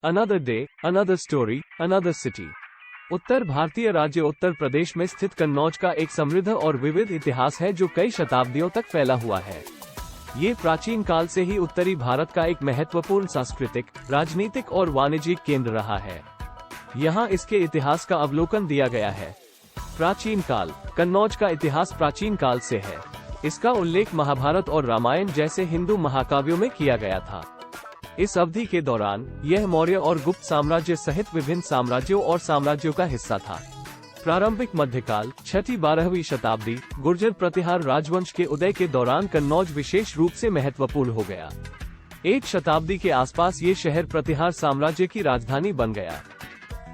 Another day, another story, another city. उत्तर भारतीय राज्य उत्तर प्रदेश में स्थित कन्नौज का एक समृद्ध और विविध इतिहास है जो कई शताब्दियों तक फैला हुआ है। ये प्राचीन काल से ही उत्तरी भारत का एक महत्वपूर्ण सांस्कृतिक, राजनीतिक और वाणिज्यिक केंद्र रहा है। यहाँ इसके इतिहास का अवलोकन दिया गया है। प्राचीन काल। कन्नौज का इतिहास प्राचीन काल से है। इसका उल्लेख महाभारत और रामायण जैसे हिंदू महाकाव्यों में किया गया था। इस अवधि के दौरान यह मौर्य और गुप्त साम्राज्य सहित विभिन्न साम्राज्यों और साम्राज्यों का हिस्सा था। प्रारंभिक मध्यकाल 6वीं-12वीं शताब्दी गुर्जर प्रतिहार राजवंश के उदय के दौरान कन्नौज विशेष रूप से महत्वपूर्ण हो गया। एक शताब्दी के आसपास ये शहर प्रतिहार साम्राज्य की राजधानी बन गया।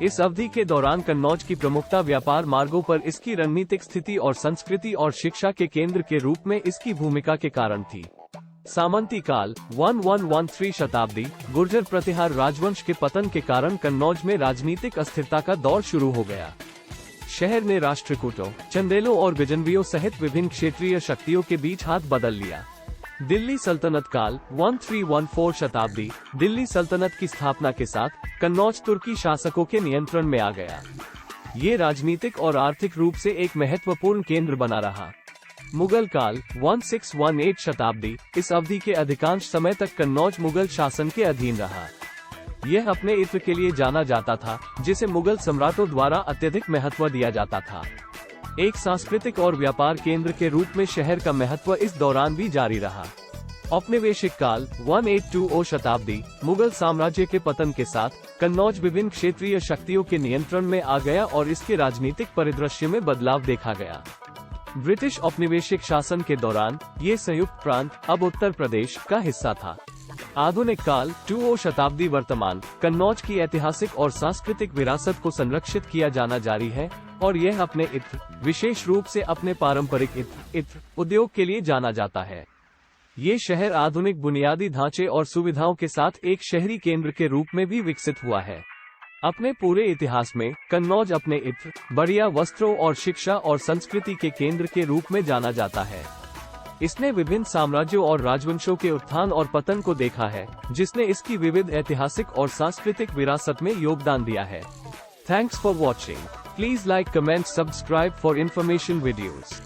इस अवधि के दौरान कन्नौज की प्रमुखता व्यापार मार्गों पर इसकी रणनीतिक स्थिति और संस्कृति और शिक्षा के केंद्र के रूप में इसकी भूमिका के कारण थी। सामंती काल 1113 शताब्दी गुर्जर प्रतिहार राजवंश के पतन के कारण कन्नौज में राजनीतिक अस्थिरता का दौर शुरू हो गया। शहर ने राष्ट्रकूटों, चंदेलों और गजनवियों सहित विभिन्न क्षेत्रीय शक्तियों के बीच हाथ बदल लिया। दिल्ली सल्तनत काल 1314 शताब्दी दिल्ली सल्तनत की स्थापना के साथ कन्नौज तुर्की शासकों के नियंत्रण में आ गया। ये राजनीतिक और आर्थिक रूप से एक महत्वपूर्ण केंद्र बना रहा। मुगल काल 1618 शताब्दी इस अवधि के अधिकांश समय तक कन्नौज मुगल शासन के अधीन रहा। यह अपने इत्र के लिए जाना जाता था, जिसे मुगल सम्राटों द्वारा अत्यधिक महत्व दिया जाता था। एक सांस्कृतिक और व्यापार केंद्र के रूप में शहर का महत्व इस दौरान भी जारी रहा। औपनिवेशिक काल 1820 शताब्दी मुगल साम्राज्य के पतन के साथ कन्नौज विभिन्न क्षेत्रीय शक्तियों के नियंत्रण में आ गया और इसके राजनीतिक परिदृश्य में बदलाव देखा गया। ब्रिटिश औपनिवेशिक शासन के दौरान ये संयुक्त प्रांत अब उत्तर प्रदेश का हिस्सा था। आधुनिक काल 20 शताब्दी वर्तमान कन्नौज की ऐतिहासिक और सांस्कृतिक विरासत को संरक्षित किया जाना जारी है और यह अपने इत्र, विशेष रूप से अपने पारंपरिक इत्र उद्योग के लिए जाना जाता है। ये शहर आधुनिक बुनियादी ढांचे और सुविधाओं के साथ एक शहरी केंद्र के रूप में भी विकसित हुआ है। अपने पूरे इतिहास में कन्नौज अपने इत्र, बढ़िया वस्त्रों और शिक्षा और संस्कृति के केंद्र के रूप में जाना जाता है। इसने विभिन्न साम्राज्यों और राजवंशों के उत्थान और पतन को देखा है, जिसने इसकी विविध ऐतिहासिक और सांस्कृतिक विरासत में योगदान दिया है। Thanks for watching. Please like, comment, subscribe for information videos.